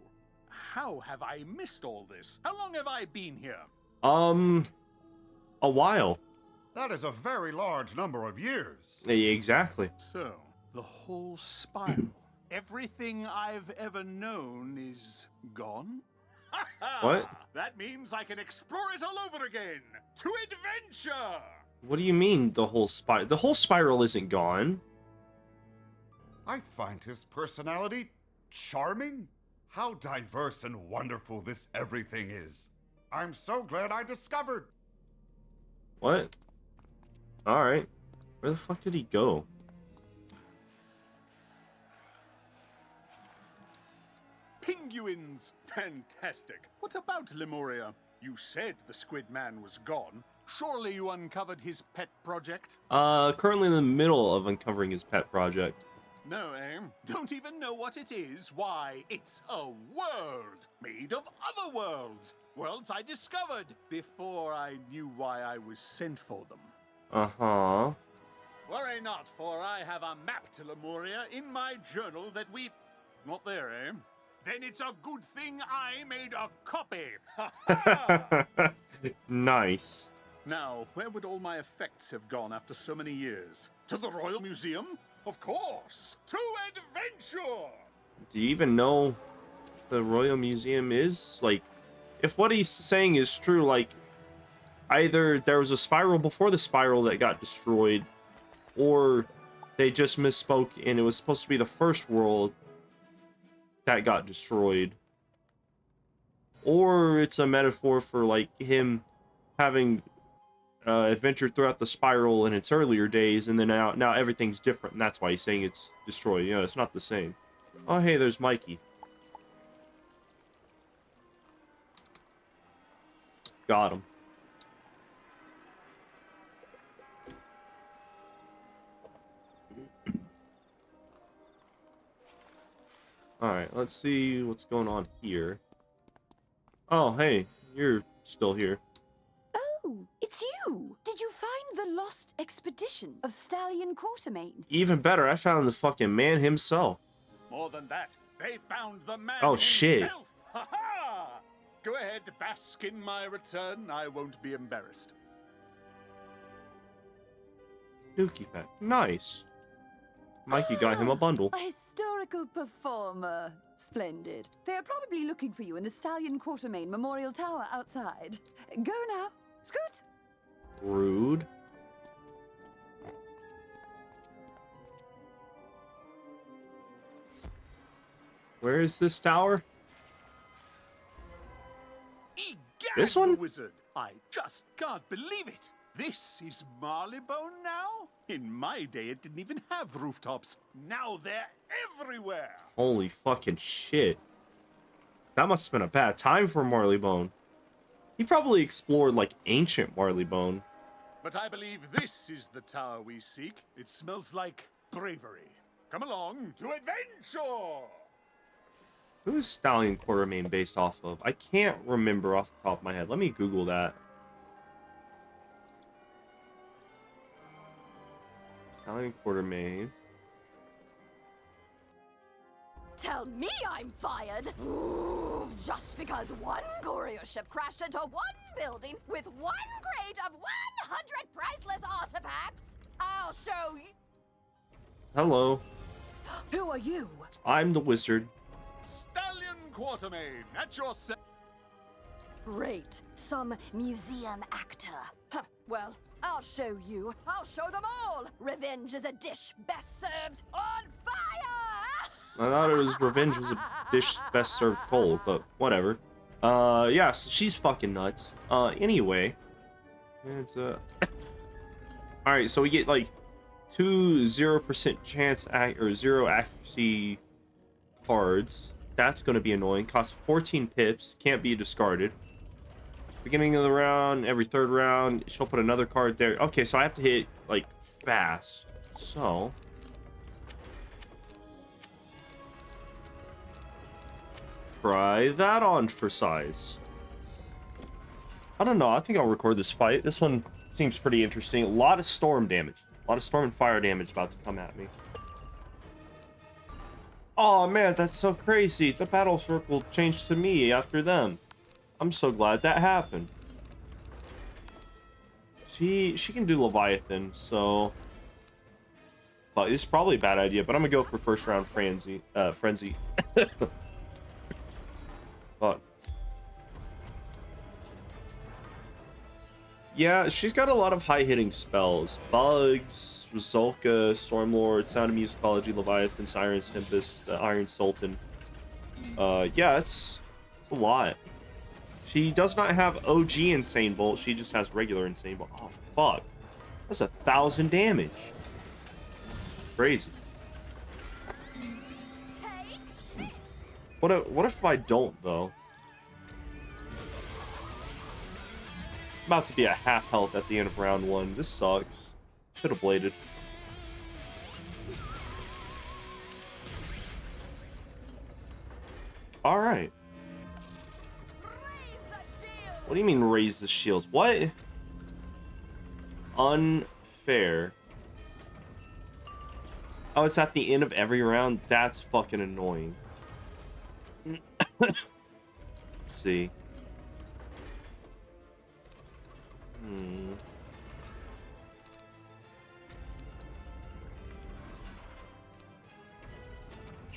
Speaker 14: How have I missed all this? How long have I been here?
Speaker 1: A while.
Speaker 2: That is a very large number of years.
Speaker 1: Exactly.
Speaker 14: So, the whole spiral, everything I've ever known is gone?
Speaker 1: What?
Speaker 14: That means I can explore it all over again! To adventure!
Speaker 1: What do you mean, the whole spiral? The whole spiral isn't gone.
Speaker 2: I find his personality charming. How diverse and wonderful this everything is. I'm so glad I discovered.
Speaker 1: What? Alright. Where the fuck did he go?
Speaker 14: Penguins! Fantastic. What about Lemuria? You said the Squid Man was gone. Surely you uncovered his pet project?
Speaker 1: Currently in the middle of uncovering his pet project.
Speaker 14: No, eh? Don't even know what it is? Why, it's a world made of other worlds. Worlds I discovered before I knew why I was sent for them.
Speaker 1: Uh-huh.
Speaker 14: Worry not, for I have a map to Lemuria in my journal that we... Not there, eh? Then it's a good thing I made a copy.
Speaker 1: Nice.
Speaker 14: Now, where would all my effects have gone after so many years? To the Royal Museum? Of course! To adventure!
Speaker 1: Do you even know the Royal Museum is? Like, if what he's saying is true, like, either there was a spiral before the spiral that got destroyed, or they just misspoke and it was supposed to be the first world that got destroyed. Or it's a metaphor for like him having adventured throughout the spiral in its earlier days, and then now everything's different, and that's why he's saying it's destroyed. You know, it's not the same. Oh, hey, there's Mikey. Got him. Alright, let's see what's going on here. Oh, hey, you're still here.
Speaker 11: Oh, it's you! Did you find the lost expedition of Stallion Quartermain?
Speaker 1: Even better, I found the fucking man himself.
Speaker 14: More than that, they found the man
Speaker 1: Oh,
Speaker 14: himself.
Speaker 1: shit.
Speaker 14: Ha ha! Go ahead, bask in my return. I won't be embarrassed.
Speaker 1: Dookie Pack. Nice. Mikey got him a bundle.
Speaker 11: A historical performer. Splendid. They are probably looking for you in the Stallion Quartermain Memorial Tower outside. Go now. Scoot.
Speaker 1: Rude. Where is this tower?
Speaker 14: Egad,
Speaker 1: This one?
Speaker 14: the wizard. I just can't believe it. This is Marleybone now? In my day, it didn't even have rooftops. Now they're everywhere.
Speaker 1: Holy fucking shit. That must have been a bad time for Marleybone. He probably explored, like, ancient Marleybone.
Speaker 14: But I believe this is the tower we seek. It smells like bravery. Come along to adventure!
Speaker 1: Who is Stallion Quartermain based off of? I can't remember off the top of my head. Let me Google that. Stallion Quartermain.
Speaker 4: Tell me I'm fired! Just because one courier ship crashed into one building with one crate of 100 priceless artifacts! I'll show you.
Speaker 1: Hello.
Speaker 4: Who are you?
Speaker 1: I'm the wizard.
Speaker 14: Stallion Quartermain, at your
Speaker 4: Great. Some museum actor. Huh. Well, I'll show you. I'll show them all. Revenge is a dish best served on fire!
Speaker 1: I thought it was revenge was a dish best served cold, but whatever. Yeah, so she's fucking nuts. Anyway. It's, Alright, so we get, like, 0% chance, or 0 accuracy cards. That's gonna be annoying. Costs 14 pips. Can't be discarded. Beginning of the round, every third round, she'll put another card there. Okay, so I have to hit, like, fast. So... try that on for size. I don't know. I think I'll record this fight. This one seems pretty interesting. A lot of storm damage. A lot of storm and fire damage about to come at me. Oh man, that's so crazy. The battle circle changed to me after them. I'm so glad that happened. She can do Leviathan, so... But it's probably a bad idea, but I'm gonna go for first round Frenzy. But yeah, she's got a lot of high-hitting spells. Bugs, Rizolka, Stormlord, Sound of Musicology, Leviathan, Siren's Tempest, the Iron Sultan. Yeah, it's a lot. She does not have OG Insane Bolt, she just has regular Insane Bolt. Oh, fuck. That's 1,000 damage. Crazy. What if I don't, though? About to be at half health at the end of round 1. This sucks. Should have bladed. Alright. What do you mean raise the shields? What? Unfair. Oh, it's at the end of every round? That's fucking annoying. Let's see.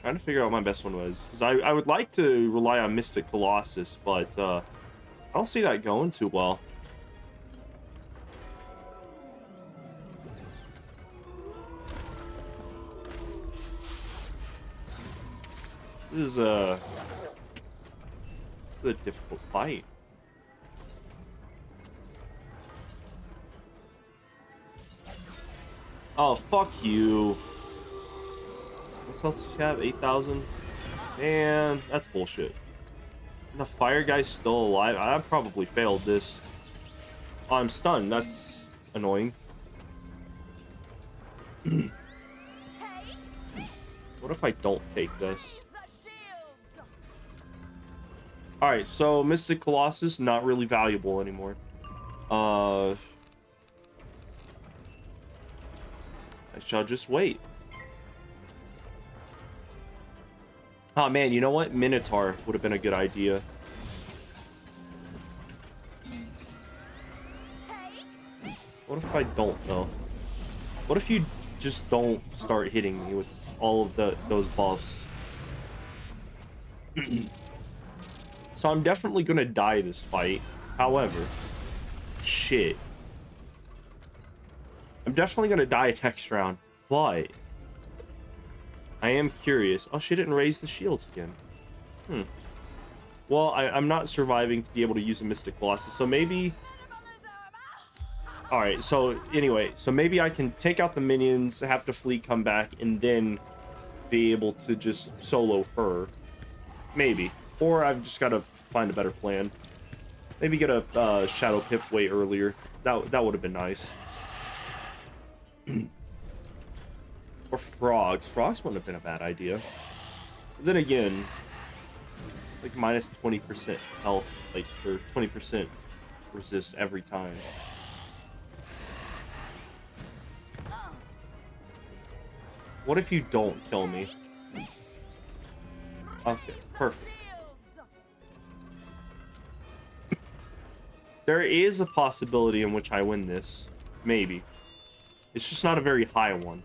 Speaker 1: Trying to figure out what my best one was. Because I would like to rely on Mystic Colossus, but I don't see that going too well. This is a difficult fight. Oh, fuck you. What else does she have? 8,000? Man, that's bullshit. The fire guy's still alive. I probably failed this. Oh, I'm stunned. That's annoying. What if I don't take this? Alright, so Mystic Colossus, not really valuable anymore. I shall just wait. Oh man, you know what? Minotaur would have been a good idea. What if I don't, though? What if you just don't start hitting me with all of those buffs? So I'm definitely gonna die this fight. However, shit. I'm definitely gonna die next round, but I am curious. Oh, she didn't raise the shields again. Well, I'm not surviving to be able to use a Mystic Colossus, so maybe... Alright, so anyway, so maybe I can take out the minions, have the fleet come back, and then be able to just solo her. Maybe. Or I've just got to find a better plan. Maybe get a Shadow Pip way earlier. That would have been nice. Or frogs. Frogs wouldn't have been a bad idea. But then again, like minus 20% health, like, or 20% resist every time. What if you don't kill me? Okay, perfect. There is a possibility in which I win this. Maybe. It's just not a very high one.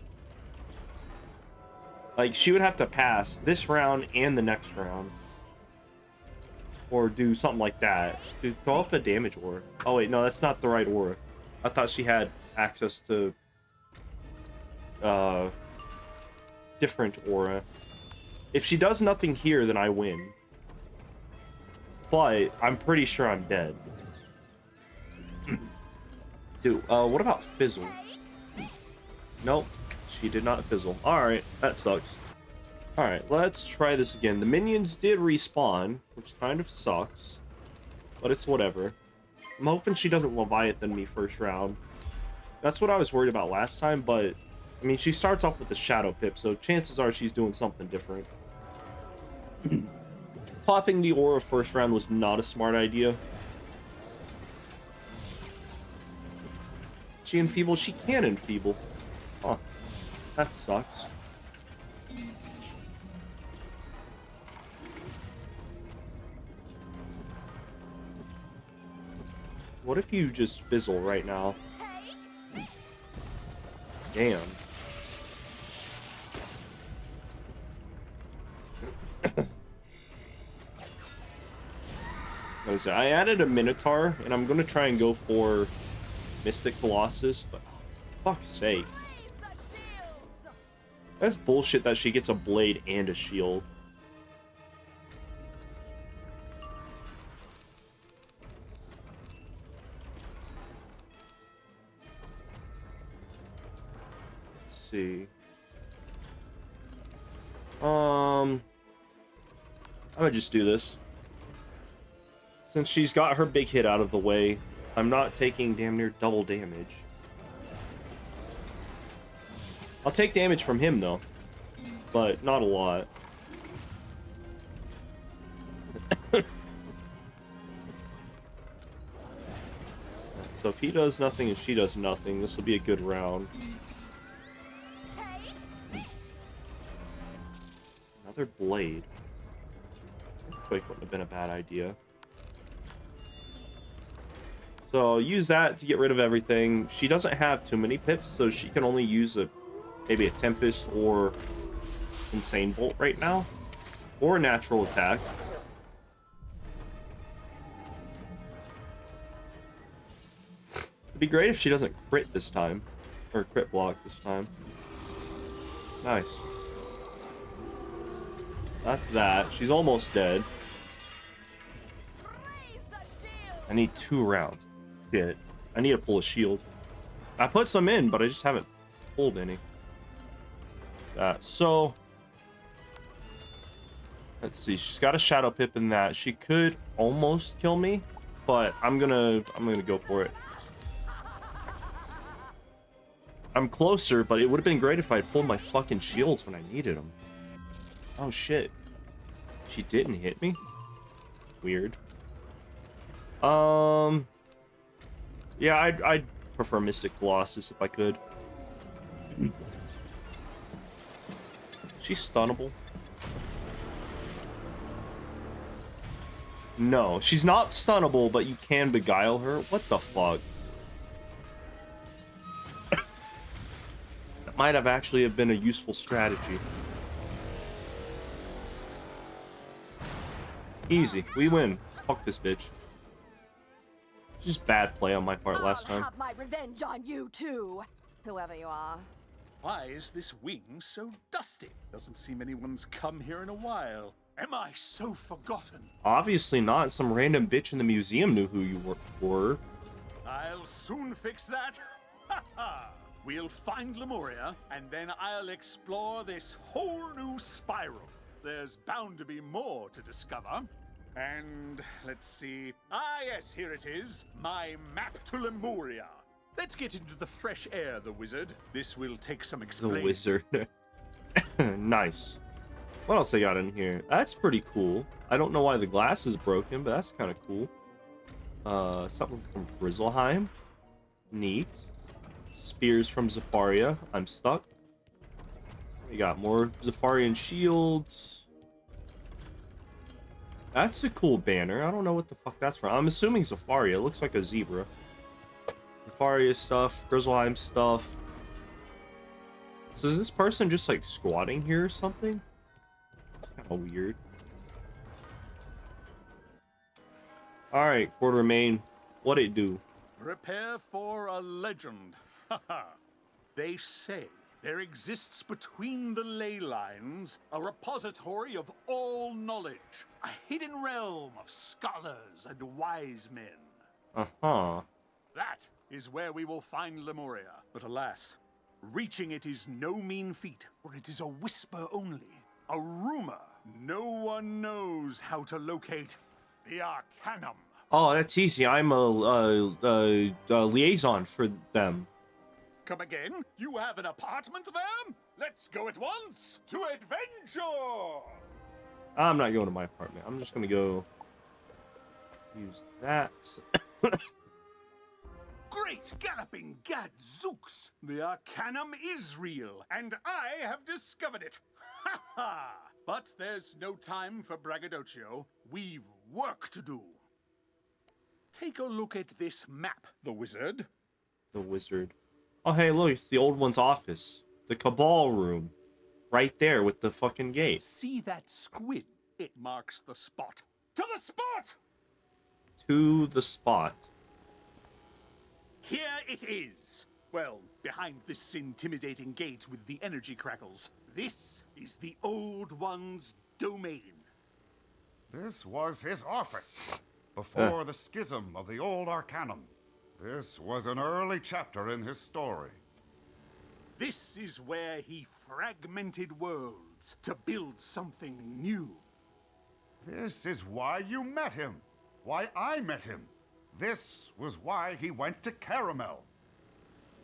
Speaker 1: Like, she would have to pass this round and the next round. Or do something like that. Dude, throw up a damage aura. Oh wait, no, that's not the right aura. I thought she had access to... different aura. If she does nothing here, then I win. But I'm pretty sure I'm dead. Dude, what about Fizzle? Nope, she did not fizzle. Alright, that sucks. Alright, let's try this again. The minions did respawn, which kind of sucks. But it's whatever. I'm hoping she doesn't Leviathan me first round. That's what I was worried about last time, but... I mean, she starts off with the Shadow Pip, so chances are she's doing something different. Popping the aura first round was not a smart idea. She enfeeble? She can enfeeble. Huh. That sucks. What if you just fizzle right now? Damn. I added a Minotaur, and I'm gonna try and go for Mystic Colossus, but oh, fuck's sake. That's bullshit that she gets a blade and a shield. Let's see. I'm gonna just do this. Since she's got her big hit out of the way, I'm not taking damn near double damage. I'll take damage from him, though. But not a lot. So if he does nothing and she does nothing, this will be a good round. Another blade. Earthquake wouldn't have been a bad idea. So I'll use that to get rid of everything. She doesn't have too many pips, so she can only use maybe a Tempest or Insane Bolt right now. Or a Natural Attack. It'd be great if she doesn't crit this time. Or crit block this time. Nice. That's that. She's almost dead. I need 2 rounds. Shit. I need to pull a shield. I put some in, but I just haven't pulled any. So let's see. She's got a shadow pip in that. She could almost kill me, but I'm gonna go for it. I'm closer, but it would have been great if I had pulled my fucking shields when I needed them. Oh shit. She didn't hit me? Weird. Yeah, I'd prefer Mystic Colossus if I could. She's stunnable. No, she's not stunnable, but you can beguile her. What the fuck? That might have actually have been a useful strategy. Easy, we win. Fuck this bitch. Just bad play on my part last time.
Speaker 4: I'll have my revenge on you too, whoever you are.
Speaker 14: Why is this wing so dusty? Doesn't seem anyone's come here in a while. Am I so forgotten?
Speaker 1: Obviously not. Some random bitch in the museum knew who you were.
Speaker 14: I'll soon fix that. Ha ha! We'll find Lemuria, and then I'll explore this whole new spiral. There's bound to be more to discover. And let's see. Ah, yes, here it is. My map to Lemuria. Let's get into the fresh air, the wizard. This will take some explaining.
Speaker 1: The wizard. Nice. What else I got in here? That's pretty cool. I don't know why the glass is broken, but that's kind of cool. Something from Grizzleheim. Neat. Spears from Zafaria. I'm stuck. We got more Zafarian shields. That's a cool banner. I don't know what the fuck that's from. I'm assuming Zafaria. It looks like a zebra. Zafaria stuff. Grizzleheim stuff. So is this person just like squatting here or something? It's kind of weird. Alright, Quartermain. What it do?
Speaker 14: Prepare for a legend. Haha. They say there exists between the ley lines a repository of all knowledge, a hidden realm of scholars and wise men.
Speaker 1: Uh-huh.
Speaker 14: That is where we will find Lemuria. But alas, reaching it is no mean feat, for it is a whisper only, a rumor. No one knows how to locate the Arcanum.
Speaker 1: Oh, that's easy. I'm a liaison for them.
Speaker 14: Come again? You have an apartment there? Let's go at once to adventure!
Speaker 1: I'm not going to my apartment. I'm just going to go use that.
Speaker 14: Great galloping gadzooks! The Arcanum is real, and I have discovered it. Ha ha! But there's no time for braggadocio. We've work to do. Take a look at this map, the wizard.
Speaker 1: The wizard. Oh, hey, look, it's the old one's office. The Cabal room. Right there with the fucking gate.
Speaker 14: See that squid? It marks the spot. To the spot!
Speaker 1: To the spot.
Speaker 14: Here it is. Well, behind this intimidating gate with the energy crackles. This is the Old One's domain.
Speaker 2: This was his office before the schism of the old Arcanum. This was an early chapter in his story.
Speaker 14: This is where he fragmented worlds to build something new.
Speaker 2: This is why you met him. Why I met him. This was why he went to Caramel.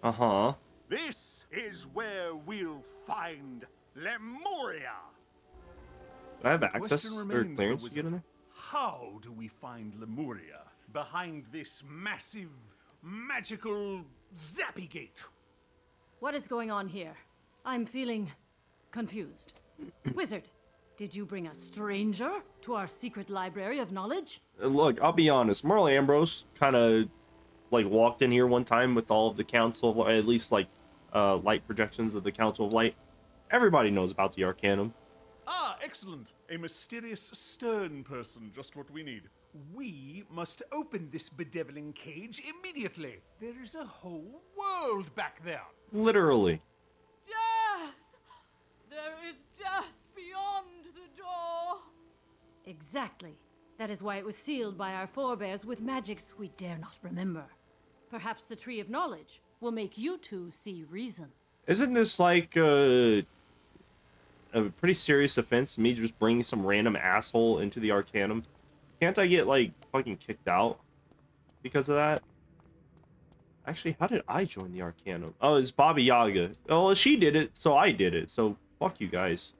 Speaker 1: Uh-huh.
Speaker 14: This is where we'll find Lemuria.
Speaker 1: Do I have access or
Speaker 14: Remains,
Speaker 1: clearance to get in there?
Speaker 14: How do we find Lemuria behind this massive, magical zappy gate?
Speaker 15: What is going on here? I'm feeling confused. Wizard, did you bring a stranger to our secret library of knowledge?
Speaker 1: Look, I'll be honest. Merle Ambrose kind of like walked in here one time with all of the Council of, at least like light projections of the Council of Light. Everybody knows about the Arcanum.
Speaker 14: Ah, excellent. A mysterious, stern person, just what we need. We must open this bedeviling cage immediately. There is a whole world back there.
Speaker 1: Literally.
Speaker 15: Death! There is death beyond the door! Exactly. That is why it was sealed by our forebears with magics we dare not remember. Perhaps the Tree of Knowledge will make you two see reason.
Speaker 1: Isn't this like a pretty serious offense? Me just bringing some random asshole into the Arcanum? Can't I get like fucking kicked out because of that? Actually, how did I join the Arcanum? Oh, it's Baba Yaga. Oh, she did it, so I did it. So fuck you guys.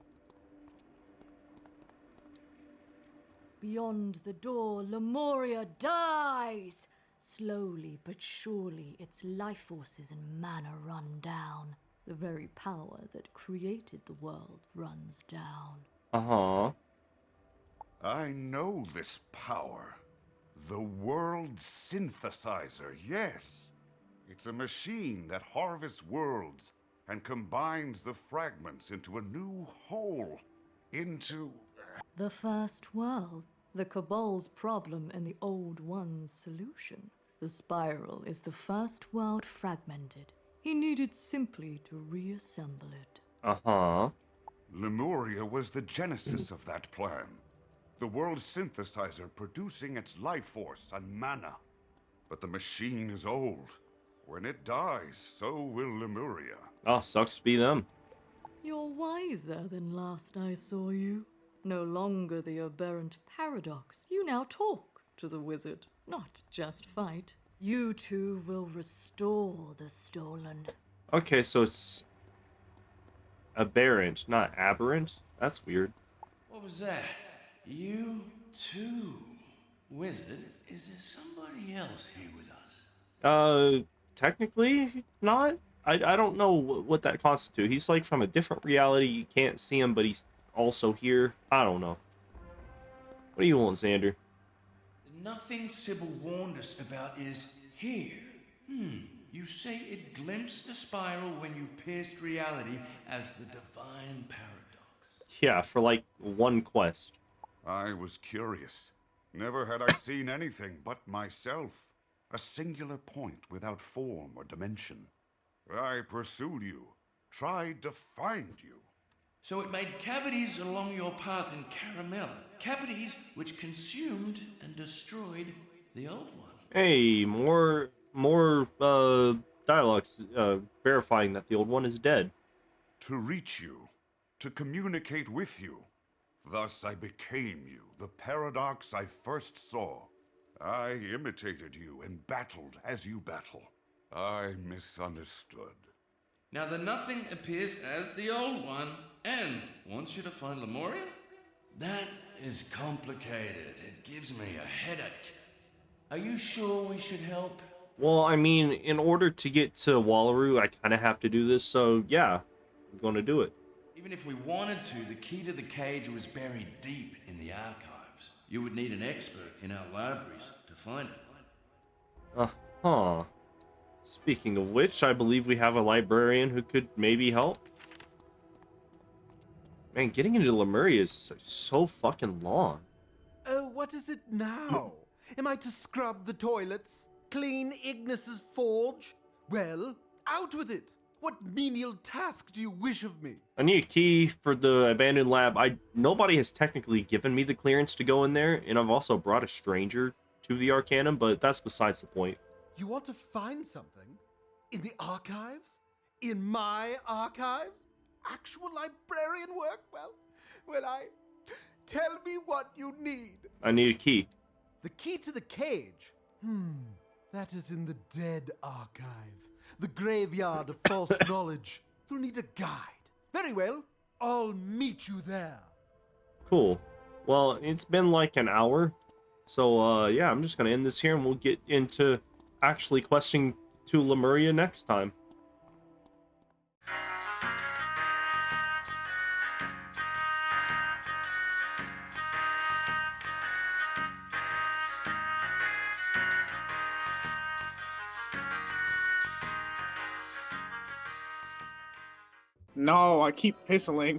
Speaker 15: Beyond the door, Lemuria dies. Slowly but surely, its life forces and mana run down. The very power that created the world runs down.
Speaker 1: Uh-huh.
Speaker 2: I know this power. The world synthesizer, yes. It's a machine that harvests worlds and combines the fragments into a new whole. Into...
Speaker 15: The first world. The Cabal's problem and the Old One's solution. The spiral is the first world fragmented. He needed simply to reassemble it.
Speaker 1: Uh-huh.
Speaker 2: Lemuria was the genesis of that plan. The world synthesizer producing its life force and mana. But the machine is old. When it dies, so will Lemuria.
Speaker 1: Oh, sucks to be them.
Speaker 15: You're wiser than last I saw you. No longer the aberrant paradox. You now talk to the wizard, not just fight. You two will restore the stolen.
Speaker 1: Okay, so it's aberrant, not aberrant? That's weird.
Speaker 3: What was that? You too? Wizard, is there somebody else here with us?
Speaker 1: Technically not. I don't know what that constitutes. He's like from a different reality. You can't see him, but he's also here. I don't know. What do you want, Xander?
Speaker 3: Nothing Sybil warned us about is here. You say it glimpsed the spiral when you pierced reality as the divine paradox.
Speaker 1: Yeah, for like one quest.
Speaker 2: I was curious. Never had I seen anything but myself. A singular point without form or dimension. I pursued you, tried to find you.
Speaker 3: So it made cavities along your path in Caramel. Cavities which consumed and destroyed the old one.
Speaker 1: Hey, more dialogues verifying that the old one is dead.
Speaker 2: To reach you, to communicate with you. Thus I became you, the paradox I first saw. I imitated you and battled as you battle. I misunderstood.
Speaker 3: Now the nothing appears as the old one and wants you to find Lemuria? That is complicated. It gives me a headache. Are you sure we should help?
Speaker 1: Well, I mean, in order to get to Wallaroo, I kind of have to do this, so yeah, I'm going to do it.
Speaker 3: Even if we wanted to, the key to the cage was buried deep in the archives. You would need an expert in our libraries to find it.
Speaker 1: Uh-huh. Speaking of which, I believe we have a librarian who could maybe help. Man, getting into Lemuria is so fucking long.
Speaker 16: Oh, what is it now? Am I to scrub the toilets? Clean Ignis's forge? Well, out with it! What menial task do you wish of me?
Speaker 1: I need a key for the abandoned lab. Nobody has technically given me the clearance to go in there, and I've also brought a stranger to the Arcanum, but that's besides the point.
Speaker 16: You want to find something? In the archives? In my archives? Actual librarian work? Well, tell me what you need.
Speaker 1: I need a key.
Speaker 16: The key to the cage? That is in the dead archive. The graveyard of false knowledge. You'll need a guide. Very well, I'll meet you there.
Speaker 1: Cool. Well, it's been like an hour. So, yeah, I'm just going to end this here and we'll get into actually questing to Lemuria next time.
Speaker 17: No, I keep whistling.